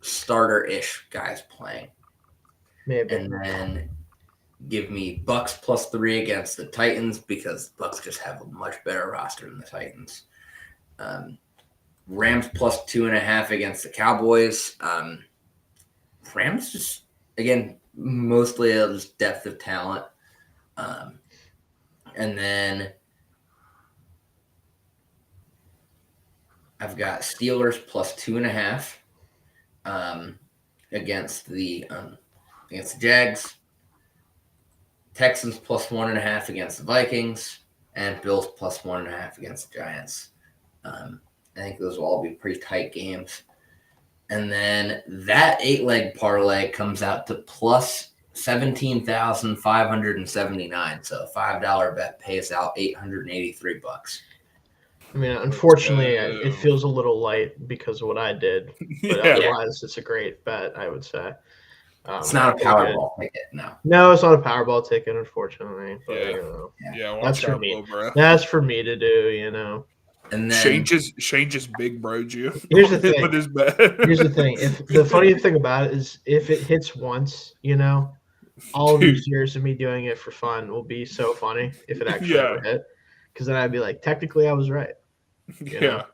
starter-ish guys playing. Maybe. And then give me Bucks +3 against the Titans because the Bucks just have a much better roster than the Titans. Rams +2.5 against the Cowboys. Rams just, again, mostly just depth of talent. And then I've got Steelers plus 2.5 against the Jags. Texans plus 1.5 against the Vikings, and Bills plus 1.5 against the Giants. I think those will all be pretty tight games. And then that 8-leg parlay comes out to plus 17,579. So a $5 bet pays out $883. I mean, unfortunately, it feels a little light because of what I did, but otherwise, it's a great bet, I would say. It's not a Powerball ticket, no. No, it's not a Powerball ticket, unfortunately. But, watch out, bro. That's for me to do, And then Shane just big broed you. Here's the thing. With his bet. Here's the thing. The funny thing about it is, if it hits once, all of these years of me doing it for fun will be so funny if it actually ever hit. Because then I'd be like, technically, I was right. You know?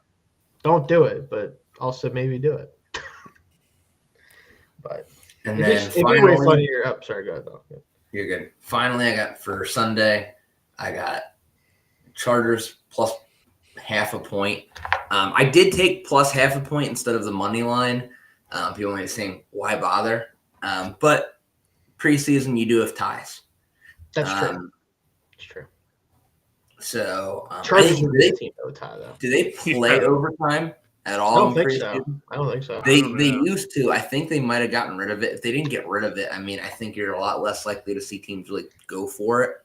Don't do it, but also maybe do it. But if finally, funnier, sorry, go ahead. Though. You're good. Finally, I got for Sunday, I got Chargers plus 0.5 point. I did take plus 0.5 point instead of the money line. People might be saying, why bother? But preseason, you do have ties. That's true. It's true. So, Chargers are a team that would tie, though. Do they play overtime at all? I don't think so. They used to. I think they might have gotten rid of it. If they didn't get rid of it, I think you're a lot less likely to see teams really go for it.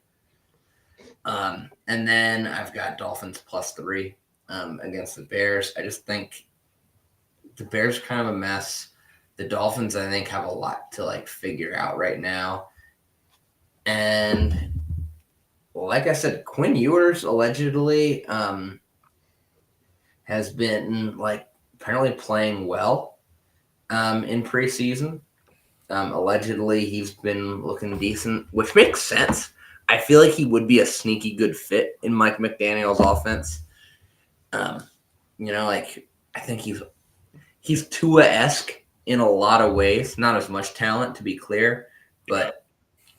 And then I've got Dolphins plus 3 against the Bears. I just think the Bears are kind of a mess. The Dolphins, I think, have a lot to figure out right now. And like I said, Quinn Ewers allegedly has been apparently playing well in preseason. Allegedly, he's been looking decent, which makes sense. I feel like he would be a sneaky good fit in Mike McDaniel's offense. I think he's Tua-esque in a lot of ways. Not as much talent, to be clear, but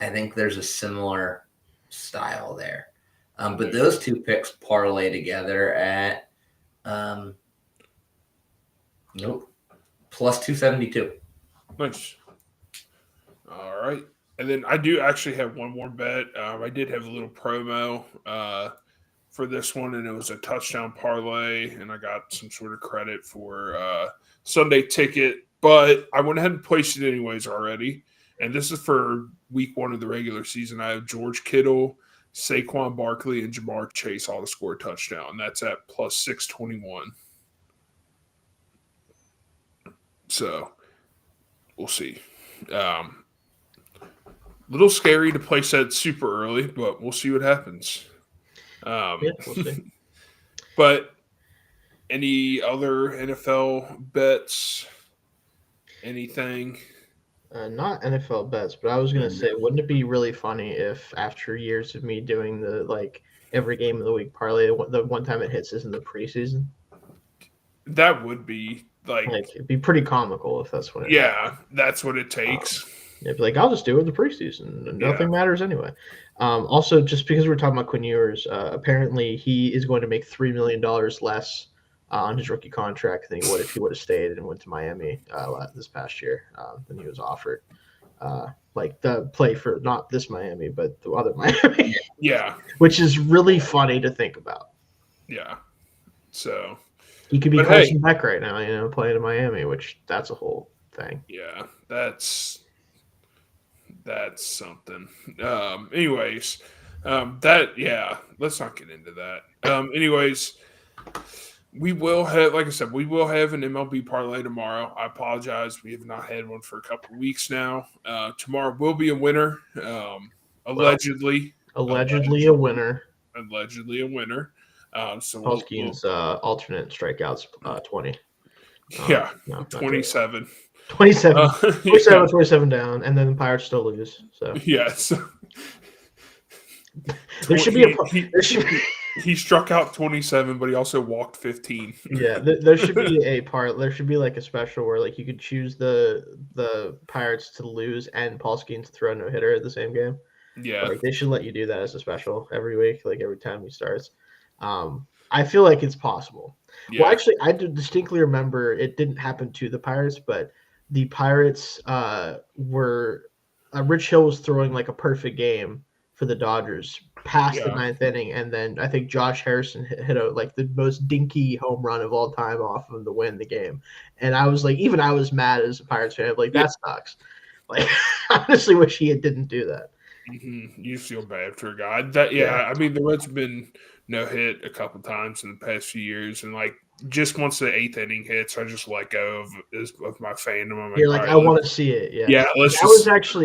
I think there's a similar style there. But those two picks parlay together at plus 272. Nice. All right. And then I do actually have one more bet. I did have a little promo for this one, and it was a touchdown parlay, and I got some sort of credit for Sunday ticket. But I went ahead and placed it anyways already. And this is for week 1 of the regular season. I have George Kittle, Saquon Barkley, and Jamar Chase all to score a touchdown. That's at plus 621. So we'll see. Little scary to place that super early, but we'll see what happens. We'll see. But any other NFL bets? Anything? Not NFL bets, but I was going to say, wouldn't it be really funny if after years of me doing the every game of the week parlay, the one time it hits is in the preseason? That would be it'd be pretty comical if that's what it happens. That's what it takes. It'd be I'll just do it in the preseason. And nothing matters anyway. Also, just because we're talking about Quinn Ewers, apparently he is going to make $3 million less on his rookie contract than he would if he would have stayed and went to Miami this past year than he was offered. The play for not this Miami, but the other Miami. Yeah. Which is really funny to think about. Yeah. So he could be Carson Beck right now, playing in Miami, which that's a whole thing. Yeah, that's something. Anyways, let's not get into that. Anyways, we will have, like I said, we will have an MLB parlay tomorrow. I apologize. We have not had one for a couple of weeks now. Tomorrow will be a winner. Allegedly a winner. Allegedly a winner. So Polskin's alternate strikeouts 20. 27. 27 down, and then the Pirates still lose. So yes. There should be he struck out 27, but he also walked 15. Yeah, there should be a part. There should be a special where you could choose the Pirates to lose and Polskin to throw a no-hitter at the same game. Yeah, they should let you do that as a special every week, every time he starts. I feel like it's possible. Yeah. Well, actually, I distinctly remember it didn't happen to the Pirates, but the Pirates were Rich Hill was throwing like a perfect game for the Dodgers past the ninth inning, and then I think Josh Harrison hit like the most dinky home run of all time off of him to win the game. And I was like, even I was mad as a Pirates fan. Like, that sucks. Like, I honestly wish he didn't do that. Mm-hmm. You feel bad for a guy. I mean, the Reds been no hit a couple times in the past few years, and like just once the 8th inning hits, I just let go of my fandom. I'm You're like, I want to see it. Yeah. Yeah.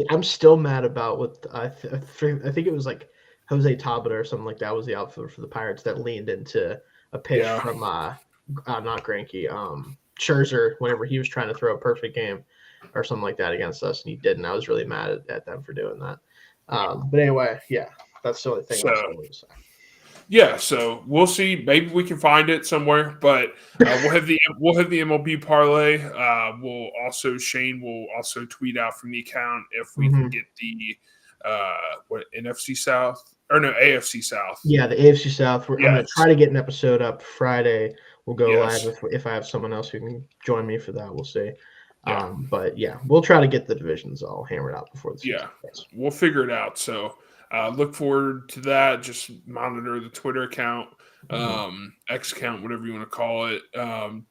I'm still mad about what I think it was like Jose Tabata or something like that was the outfielder for the Pirates that leaned into a pitch from not Greinke, Scherzer whenever he was trying to throw a perfect game or something like that against us, and he didn't. I was really mad at them for doing that. But anyway, yeah, that's the only thing I wanted to say. Yeah, so we'll see. Maybe we can find it somewhere, but we'll have the MLB parlay. Shane will also tweet out from the account if we can get the NFC South or no AFC South. Yeah, the AFC South. I'm going to try to get an episode up Friday. We'll go live if I have someone else who can join me for that. We'll see. Yeah. But yeah, we'll try to get the divisions all hammered out before the season. Yeah, we'll figure it out. So. Look forward to that. Just monitor the Twitter account, X account, whatever you want to call it.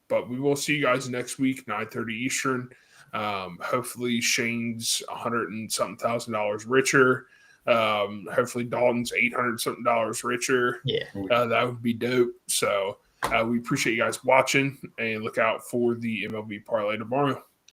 But we will see you guys next week, 9:30 Eastern. Hopefully Shane's $100 and something thousand richer. Hopefully Dalton's $800 something richer. Yeah, that would be dope. So we appreciate you guys watching and look out for the MLB parlay tomorrow.